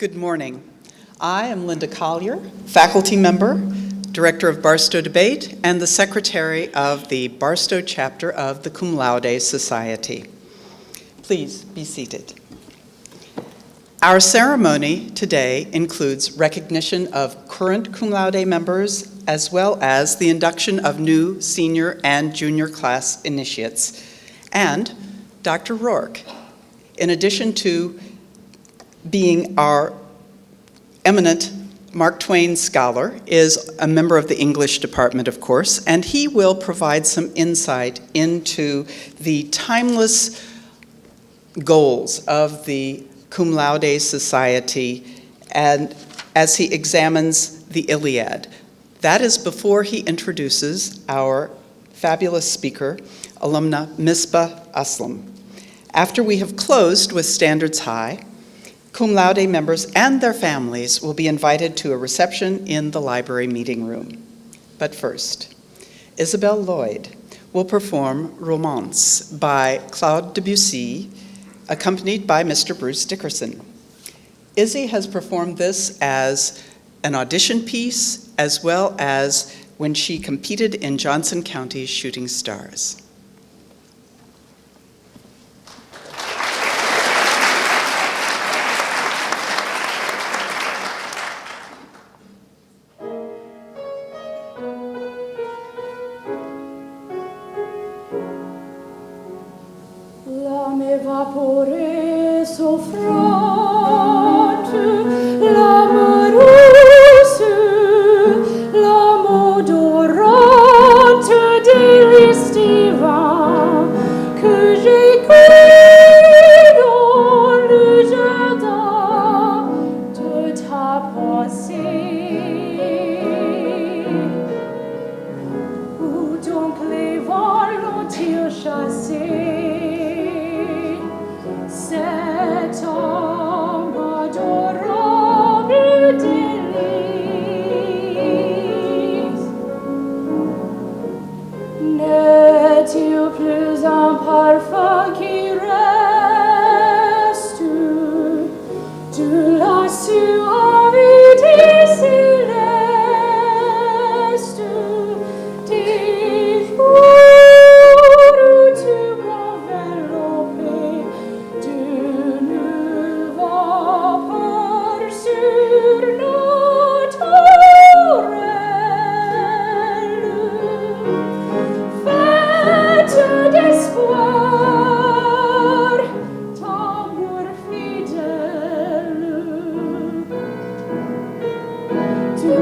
Good morning. I am Linda Collier, faculty member, director of Barstow Debate, and the secretary of the Barstow chapter of the Cum Laude Society. Please be seated. Our ceremony today includes recognition of current cum laude members as well as the induction of new senior and junior class initiates. And Dr. Rourke, in addition to being our eminent Mark Twain scholar, is a member of the English department, of course, and he will provide some insight into the timeless goals of the Cum Laude Society and as he examines the Iliad. That is before he introduces our fabulous speaker, alumna Misbah Aslam. After we have closed with Standards High, cum laude members and their families will be invited to a reception in the library meeting room. But first, Isabel Lloyd will perform Romance by Claude Debussy, accompanied by Mr. Bruce Dickerson. Izzy has performed this as an audition piece, as well as when she competed in Johnson County's Shooting Stars. Vapore soffrate, l'amoroso, l'amo odorante délice divin, que j'ai cueilli dans le jardin de ta pensée. Où donc les vents l'ont-ils chassé? Cet homme adorable délice, n'est-il plus un parfum qui reste de la suavité céleste des jours où tu m'enveloppais sur nos tourelles, fête d'espoir, tambour fidèle, de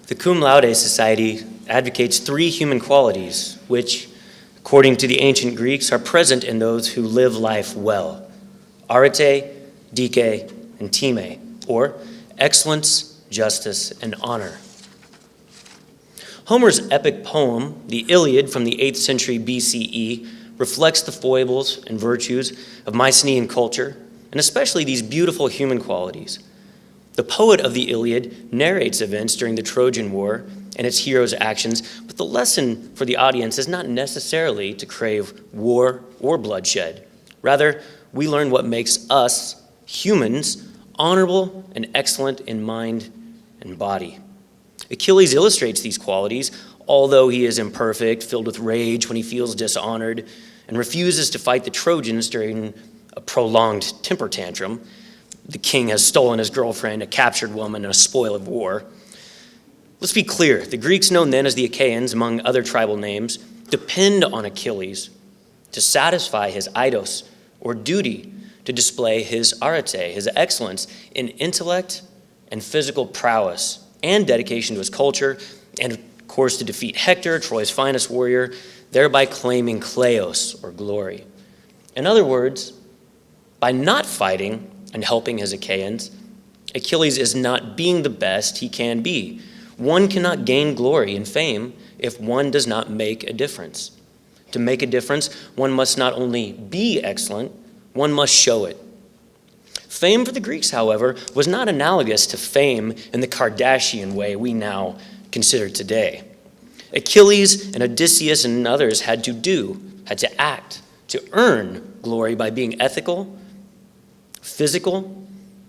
The Cum Laude Society advocates three human qualities, which, according to the ancient Greeks, are present in those who live life well: arete, dike, and time, or excellence, justice, and honor. Homer's epic poem, the Iliad from the 8th century BCE, reflects the foibles and virtues of Mycenaean culture, and especially these beautiful human qualities. The poet of the Iliad narrates events during the Trojan War and its heroes' actions, but the lesson for the audience is not necessarily to crave war or bloodshed. Rather, we learn what makes us, humans, honorable and excellent in mind and body. Achilles illustrates these qualities, although he is imperfect, filled with rage when he feels dishonored, and refuses to fight the Trojans during a prolonged temper tantrum. The king has stolen his girlfriend, a captured woman, and a spoil of war. Let's be clear, the Greeks known then as the Achaeans, among other tribal names, depend on Achilles to satisfy his eidos, or duty, to display his arete, his excellence in intellect and physical prowess, and dedication to his culture, and of course to defeat Hector, Troy's finest warrior. thereby claiming kleos, or glory. In other words, by not fighting and helping his Achaeans, Achilles is not being the best he can be. One cannot gain glory and fame if one does not make a difference. To make a difference, one must not only be excellent, one must show it. Fame for the Greeks, however, was not analogous to fame in the Kardashian way we now consider today. Achilles and Odysseus and others had to act, to earn glory by being ethical, physical,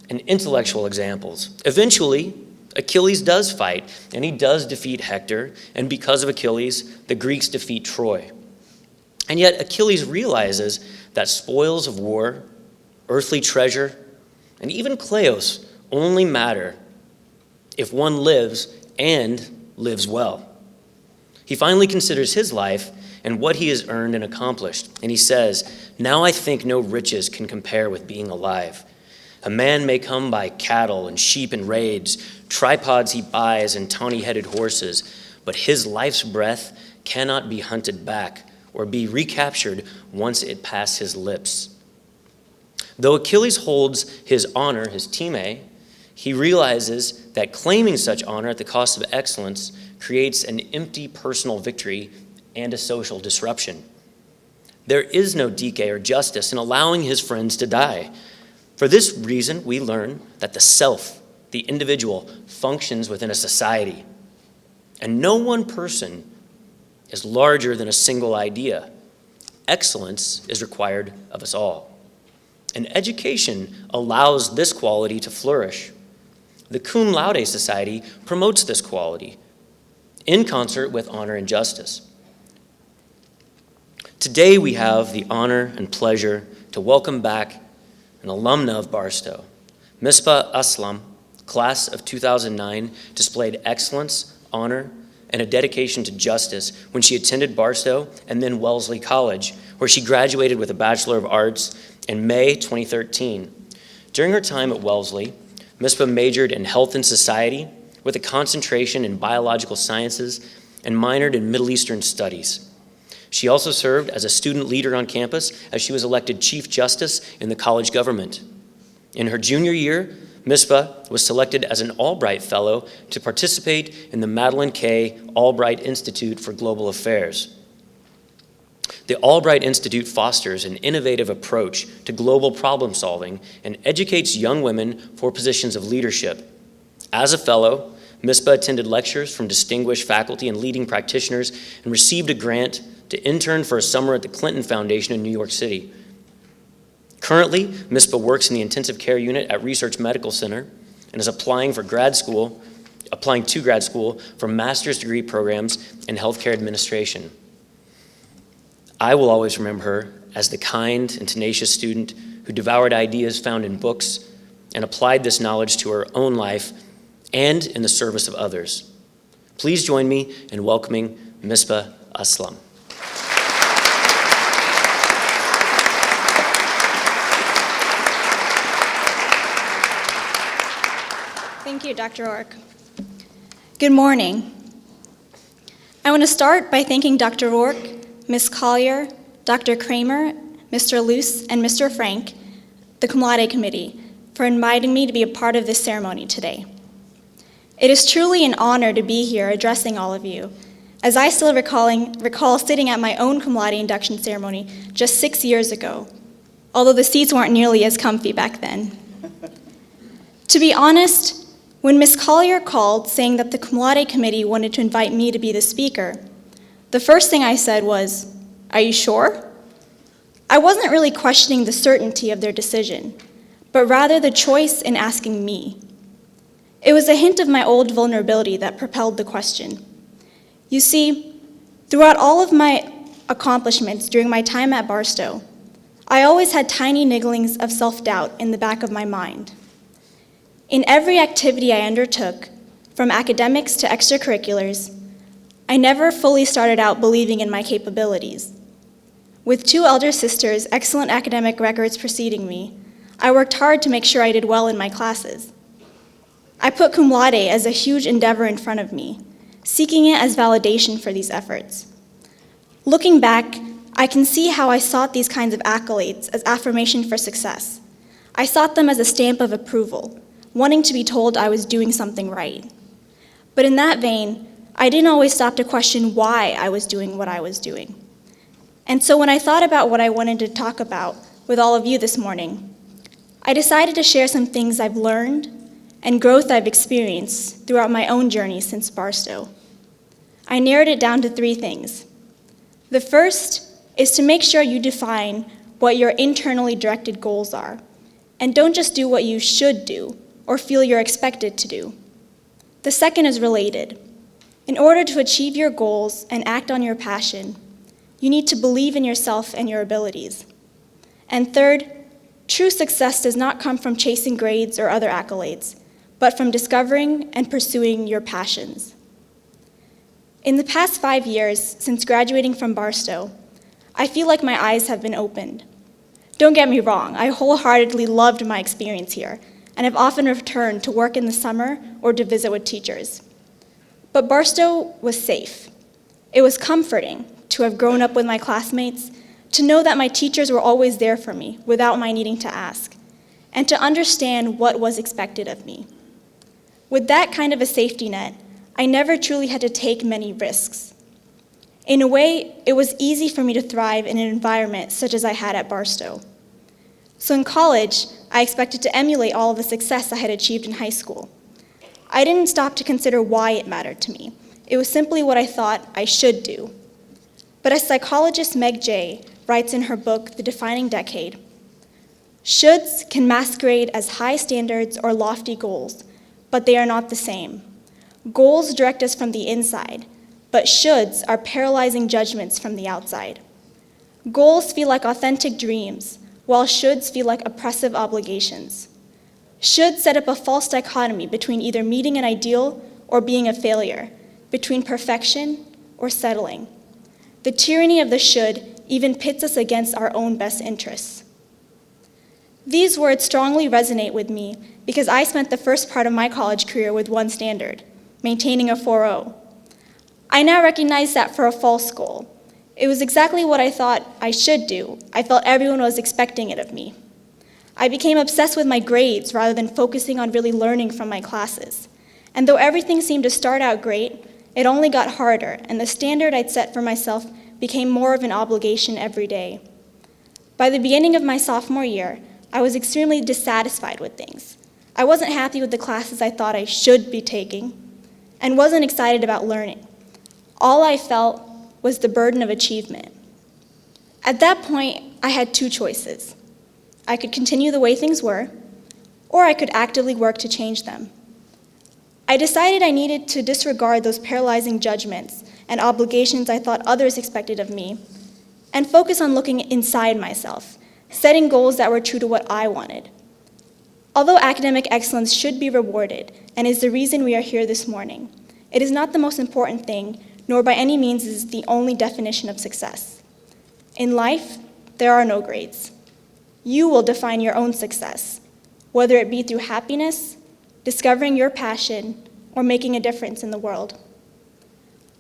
and intellectual examples. Eventually, Achilles does fight, and he does defeat Hector, and because of Achilles, the Greeks defeat Troy. And yet Achilles realizes that spoils of war, earthly treasure, and even kleos only matter if one lives and lives well. He finally considers his life and what he has earned and accomplished, and he says, "Now I think no riches can compare with being alive. A man may come by cattle and sheep and raids, tripods he buys and tawny-headed horses, but his life's breath cannot be hunted back or be recaptured once it passed his lips." Though Achilles holds his honor, his time, he realizes that claiming such honor at the cost of excellence creates an empty personal victory and a social disruption. There is no decay or justice in allowing his friends to die. For this reason, we learn that the self, the individual, functions within a society. And no one person is larger than a single idea. Excellence is required of us all. And education allows this quality to flourish. The Cum Laude Society promotes this quality in concert with honor and justice. Today we have the honor and pleasure to welcome back an alumna of Barstow. Misbah Aslam, class of 2009, displayed excellence, honor, and a dedication to justice when she attended Barstow and then Wellesley College, where she graduated with a Bachelor of Arts in May 2013. During her time at Wellesley, Misbah majored in Health and Society with a concentration in Biological Sciences and minored in Middle Eastern Studies. She also served as a student leader on campus as she was elected Chief Justice in the college government. In her junior year, Misbah was selected as an Albright Fellow to participate in the Madeline K. Albright Institute for Global Affairs. The Albright Institute fosters an innovative approach to global problem solving and educates young women for positions of leadership. As a fellow, Misbah attended lectures from distinguished faculty and leading practitioners and received a grant to intern for a summer at the Clinton Foundation in New York City. Currently, Misbah works in the intensive care unit at Research Medical Center and is applying to grad school for master's degree programs in healthcare administration. I will always remember her as the kind and tenacious student who devoured ideas found in books and applied this knowledge to her own life and in the service of others. Please join me in welcoming Misbah Aslam. Thank you, Dr. Rourke. Good morning. I want to start by thanking Dr. Rourke, Ms. Collier, Dr. Kramer, Mr. Luce, and Mr. Frank, the Cum Laude Committee, for inviting me to be a part of this ceremony today. It is truly an honor to be here addressing all of you, as I still recall sitting at my own Cum Laude induction ceremony just 6 years ago, although the seats weren't nearly as comfy back then. To be honest, when Ms. Collier called saying that the Cum Laude Committee wanted to invite me to be the speaker, the first thing I said was, "Are you sure?" I wasn't really questioning the certainty of their decision, but rather the choice in asking me. It was a hint of my old vulnerability that propelled the question. You see, throughout all of my accomplishments during my time at Barstow, I always had tiny nigglings of self-doubt in the back of my mind. In every activity I undertook, from academics to extracurriculars, I never fully started out believing in my capabilities. With 2 elder sisters' excellent academic records preceding me, I worked hard to make sure I did well in my classes. I put cum laude as a huge endeavor in front of me, seeking it as validation for these efforts. Looking back, I can see how I sought these kinds of accolades as affirmation for success. I sought them as a stamp of approval, wanting to be told I was doing something right. But in that vein, I didn't always stop to question why I was doing what I was doing. And so when I thought about what I wanted to talk about with all of you this morning, I decided to share some things I've learned and growth I've experienced throughout my own journey since Barstow. I narrowed it down to 3 things. The first is to make sure you define what your internally directed goals are, and don't just do what you should do or feel you're expected to do. The second is related. In order to achieve your goals and act on your passion, you need to believe in yourself and your abilities. And third, true success does not come from chasing grades or other accolades, but from discovering and pursuing your passions. In the past 5 years since graduating from Barstow, I feel like my eyes have been opened. Don't get me wrong, I wholeheartedly loved my experience here, and have often returned to work in the summer or to visit with teachers. But Barstow was safe. It was comforting to have grown up with my classmates, to know that my teachers were always there for me without my needing to ask, and to understand what was expected of me. With that kind of a safety net, I never truly had to take many risks. In a way, it was easy for me to thrive in an environment such as I had at Barstow. So in college, I expected to emulate all of the success I had achieved in high school. I didn't stop to consider why it mattered to me. It was simply what I thought I should do. But as psychologist Meg Jay writes in her book, The Defining Decade, shoulds can masquerade as high standards or lofty goals, but they are not the same. Goals direct us from the inside, but shoulds are paralyzing judgments from the outside. Goals feel like authentic dreams, while shoulds feel like oppressive obligations. Shoulds set up a false dichotomy between either meeting an ideal or being a failure, between perfection or settling. The tyranny of the should even pits us against our own best interests. These words strongly resonate with me because I spent the first part of my college career with one standard, maintaining a 4.0. I now recognize that for a false goal. It was exactly what I thought I should do. I felt everyone was expecting it of me. I became obsessed with my grades rather than focusing on really learning from my classes. And though everything seemed to start out great, it only got harder, and the standard I'd set for myself became more of an obligation every day. By the beginning of my sophomore year, I was extremely dissatisfied with things. I wasn't happy with the classes I thought I should be taking, and wasn't excited about learning. All I felt was the burden of achievement. At that point, I had 2 choices. I could continue the way things were, or I could actively work to change them. I decided I needed to disregard those paralyzing judgments and obligations I thought others expected of me, and focus on looking inside myself, setting goals that were true to what I wanted. Although academic excellence should be rewarded, and is the reason we are here this morning, it is not the most important thing, nor by any means is it the only definition of success. In life, there are no grades. You will define your own success, whether it be through happiness, discovering your passion, or making a difference in the world.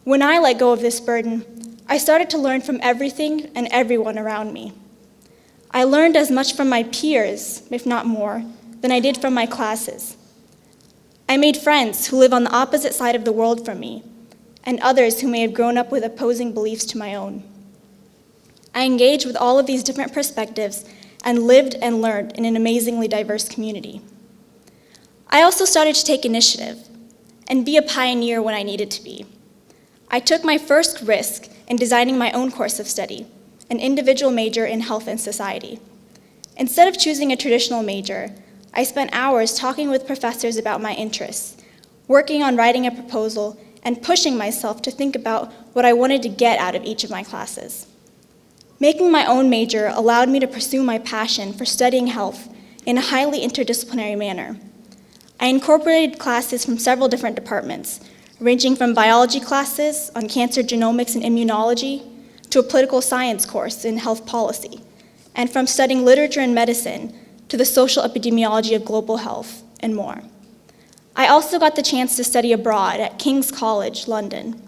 When I let go of this burden, I started to learn from everything and everyone around me. I learned as much from my peers, if not more, than I did from my classes. I made friends who live on the opposite side of the world from me, and others who may have grown up with opposing beliefs to my own. I engaged with all of these different perspectives and lived and learned in an amazingly diverse community. I also started to take initiative and be a pioneer when I needed to be. I took my first risk in designing my own course of study, an individual major in health and society. Instead of choosing a traditional major, I spent hours talking with professors about my interests, working on writing a proposal, and pushing myself to think about what I wanted to get out of each of my classes. Making my own major allowed me to pursue my passion for studying health in a highly interdisciplinary manner. I incorporated classes from several different departments, ranging from biology classes on cancer genomics and immunology to a political science course in health policy, and from studying literature and medicine to the social epidemiology of global health and more. I also got the chance to study abroad at King's College, London,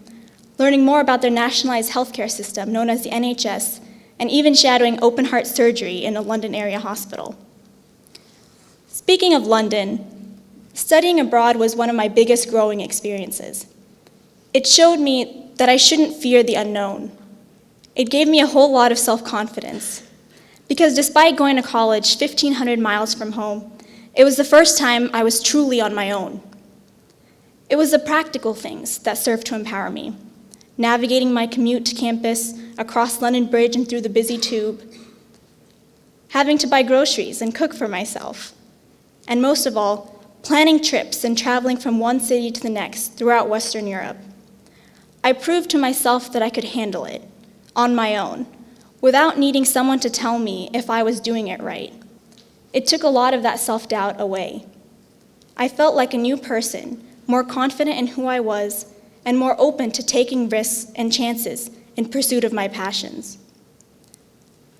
learning more about their nationalized healthcare system known as the NHS, and even shadowing open heart surgery in a London area hospital. Speaking of London, studying abroad was one of my biggest growing experiences. It showed me that I shouldn't fear the unknown. It gave me a whole lot of self-confidence, because despite going to college 1,500 miles from home, it was the first time I was truly on my own. It was the practical things that served to empower me. Navigating my commute to campus, across London Bridge and through the busy tube, having to buy groceries and cook for myself, and most of all, planning trips and traveling from one city to the next throughout Western Europe. I proved to myself that I could handle it, on my own, without needing someone to tell me if I was doing it right. It took a lot of that self-doubt away. I felt like a new person, more confident in who I was, and more open to taking risks and chances in pursuit of my passions.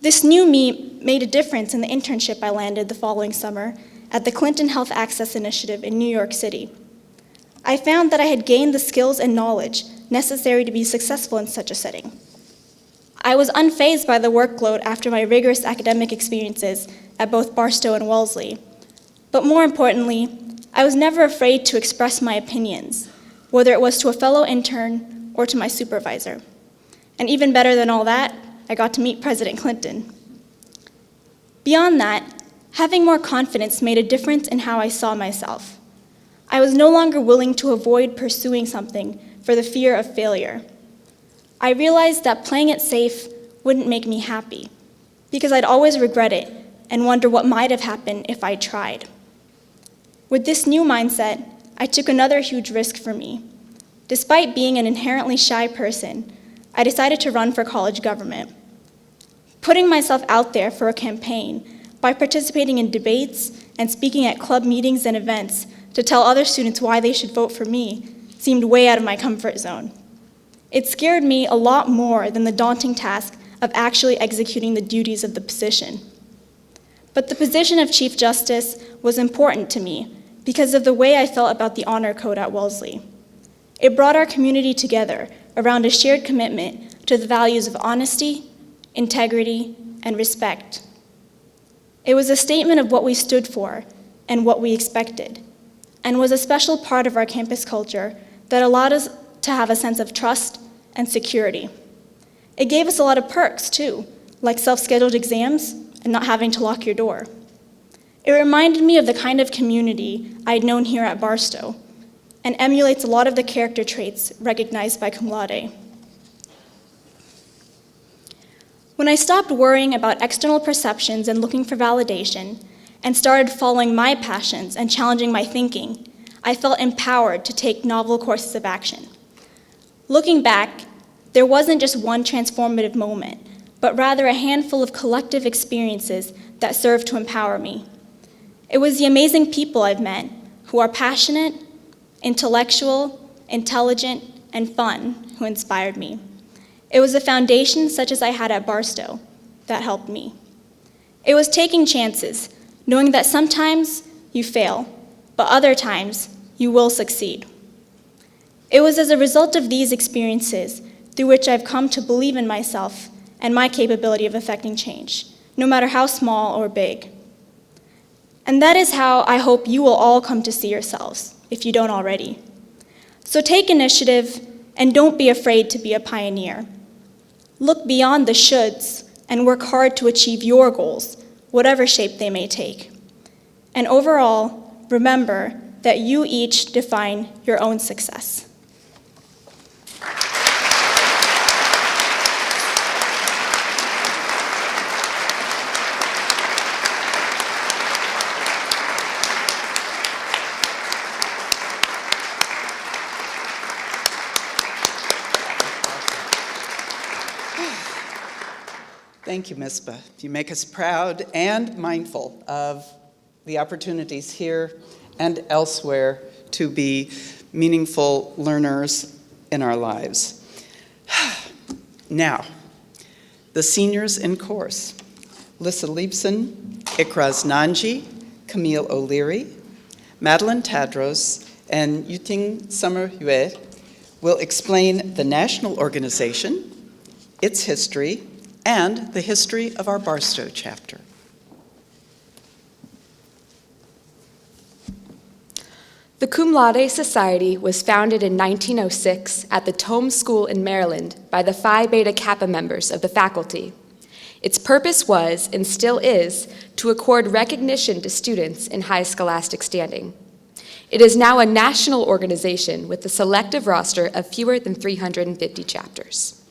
This new me made a difference in the internship I landed the following summer at the Clinton Health Access Initiative in New York City. I found that I had gained the skills and knowledge necessary to be successful in such a setting. I was unfazed by the workload after my rigorous academic experiences at both Barstow and Wellesley. But more importantly, I was never afraid to express my opinions, whether it was to a fellow intern or to my supervisor. And even better than all that, I got to meet President Clinton. Beyond that, having more confidence made a difference in how I saw myself. I was no longer willing to avoid pursuing something for the fear of failure. I realized that playing it safe wouldn't make me happy, because I'd always regret it and wonder what might have happened if I tried. With this new mindset, I took another huge risk for me. Despite being an inherently shy person, I decided to run for college government. Putting myself out there for a campaign by participating in debates and speaking at club meetings and events to tell other students why they should vote for me seemed way out of my comfort zone. It scared me a lot more than the daunting task of actually executing the duties of the position. But the position of Chief Justice was important to me because of the way I felt about the honor code at Wellesley. It brought our community together around a shared commitment to the values of honesty, integrity, and respect. It was a statement of what we stood for and what we expected, and was a special part of our campus culture that allowed us to have a sense of trust and security. It gave us a lot of perks, too, like self-scheduled exams and not having to lock your door. It reminded me of the kind of community I'd known here at Barstow, and emulates a lot of the character traits recognized by Cum Laude. When I stopped worrying about external perceptions and looking for validation, and started following my passions and challenging my thinking, I felt empowered to take novel courses of action. Looking back, there wasn't just one transformative moment, but rather a handful of collective experiences that served to empower me. It was the amazing people I've met who are passionate, intellectual, intelligent, and fun who inspired me. It was a foundation such as I had at Barstow that helped me. It was taking chances, knowing that sometimes you fail, but other times you will succeed. It was as a result of these experiences through which I've come to believe in myself and my capability of affecting change, no matter how small or big. And that is how I hope you will all come to see yourselves, if you don't already. So take initiative and don't be afraid to be a pioneer. Look beyond the shoulds and work hard to achieve your goals, whatever shape they may take. And overall, remember that you each define your own success. Thank you, Misbah. You make us proud and mindful of the opportunities here and elsewhere to be meaningful learners in our lives. Now, the seniors in course, Lissa Leibson, Ikraz Nanji, Camille O'Leary, Madeline Tadros, and Yuting Summer Yue will explain the national organization, its history, and the history of our Barstow chapter. The Cum Laude Society was founded in 1906 at the Tome School in Maryland by the Phi Beta Kappa members of the faculty. Its purpose was, and still is, to accord recognition to students in high scholastic standing. It is now a national organization with a selective roster of fewer than 350 chapters.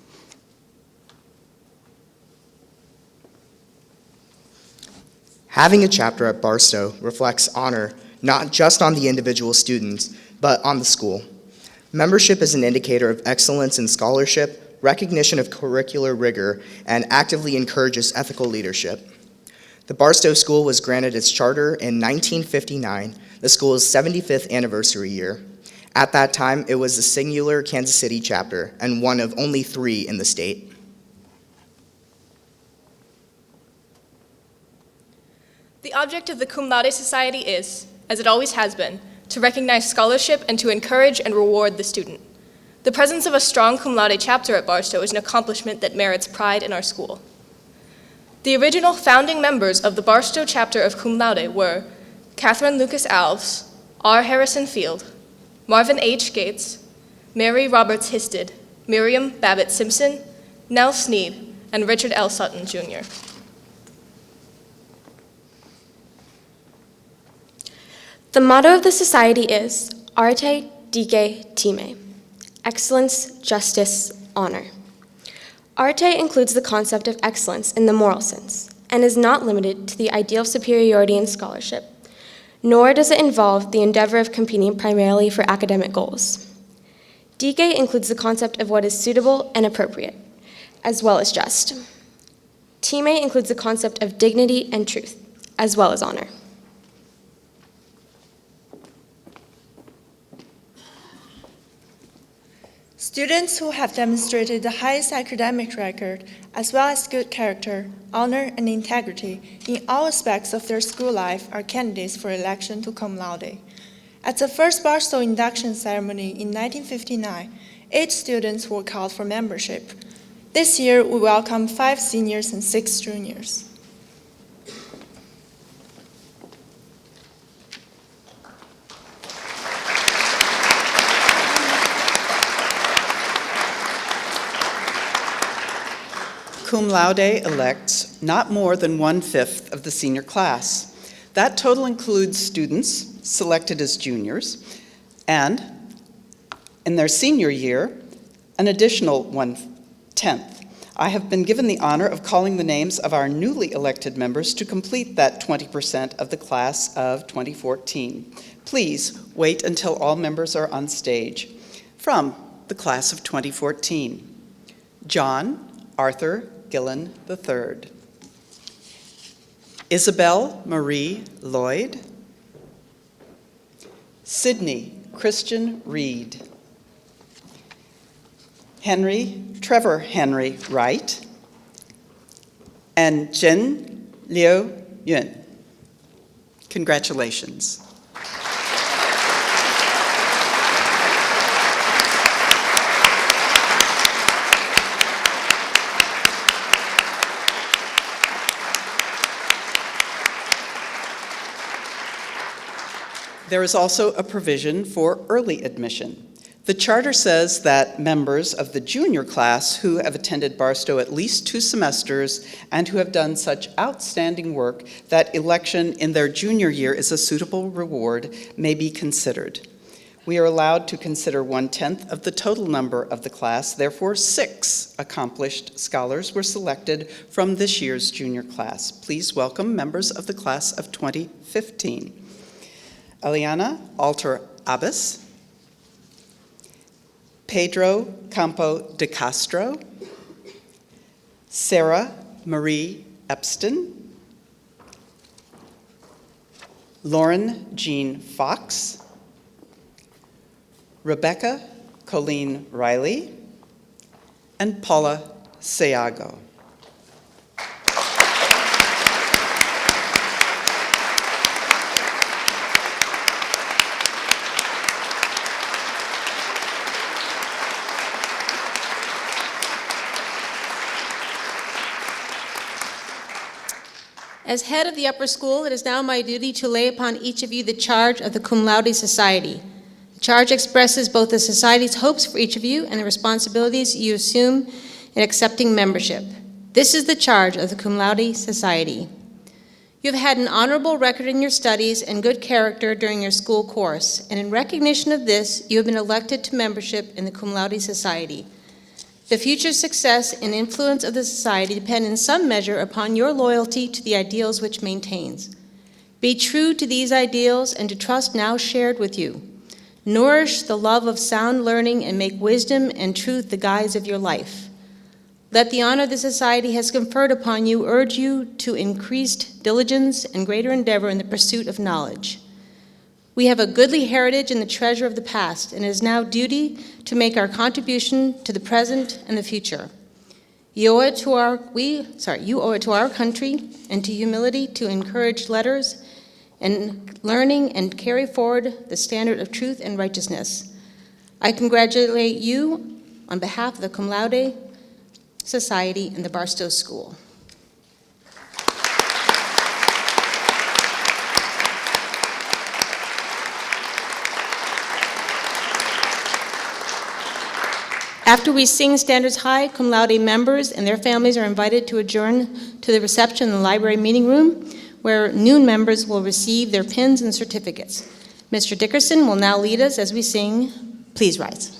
Having a chapter at Barstow reflects honor not just on the individual students, but on the school. Membership is an indicator of excellence in scholarship, recognition of curricular rigor, and actively encourages ethical leadership. The Barstow School was granted its charter in 1959, the school's 75th anniversary year. At that time, it was a singular Kansas City chapter and one of only 3 in the state. The object of the Cum Laude Society is, as it always has been, to recognize scholarship and to encourage and reward the student. The presence of a strong Cum Laude chapter at Barstow is an accomplishment that merits pride in our school. The original founding members of the Barstow chapter of Cum Laude were Catherine Lucas Alves, R. Harrison Field, Marvin H. Gates, Mary Roberts Histed, Miriam Babbitt Simpson, Nell Sneed, and Richard L. Sutton, Jr. The motto of the society is Arte, Dike, Time, excellence, justice, honor. Arte includes the concept of excellence in the moral sense and is not limited to the ideal of superiority in scholarship, nor does it involve the endeavor of competing primarily for academic goals. Dike includes the concept of what is suitable and appropriate, as well as just. Time includes the concept of dignity and truth, as well as honor. Students who have demonstrated the highest academic record, as well as good character, honor, and integrity in all aspects of their school life are candidates for election to cum laude. At the first Barstow induction ceremony in 1959, 8 students were called for membership. This year, we welcome 5 seniors and 6 juniors. Cum laude elects not more than 1/5 of the senior class. That total includes students selected as juniors, and in their senior year, an additional 1/10. I have been given the honor of calling the names of our newly elected members to complete that 20% of the class of 2014. Please wait until all members are on stage. From the class of 2014, John Arthur Gillen III, Isabel Marie Lloyd, Sydney Christian Reed, Henry Trevor Henry Wright, and Jen Liu Yun. Congratulations. There is also a provision for early admission. The charter says that members of the junior class who have attended Barstow at least 2 semesters and who have done such outstanding work that election in their junior year is a suitable reward may be considered. We are allowed to consider 1/10 of the total number of the class, therefore 6 accomplished scholars were selected from this year's junior class. Please welcome members of the class of 2015. Eliana Alter Abbas, Pedro Campo de Castro, Sarah Marie Epston, Lauren Jean Fox, Rebecca Colleen Riley, and Paula Seago. As head of the upper school, it is now my duty to lay upon each of you the charge of the Cum Laude Society. The charge expresses both the Society's hopes for each of you and the responsibilities you assume in accepting membership. This is the charge of the Cum Laude Society. You have had an honorable record in your studies and good character during your school course, and in recognition of this, you have been elected to membership in the Cum Laude Society. The future success and influence of the Society depend in some measure upon your loyalty to the ideals which maintains. Be true to these ideals and to trust now shared with you. Nourish the love of sound learning and make wisdom and truth the guides of your life. Let the honor the Society has conferred upon you urge you to increased diligence and greater endeavor in the pursuit of knowledge. We have a goodly heritage in the treasure of the past, and it is now duty to make our contribution to the present and the future. You owe it to our country and to humility to encourage letters and learning and carry forward the standard of truth and righteousness. I congratulate you on behalf of the Cum Laude Society and the Barstow School. After we sing Standards High, Cum Laude members and their families are invited to adjourn to the reception in the library meeting room, where noon members will receive their pins and certificates. Mr. Dickerson will now lead us as we sing Please Rise.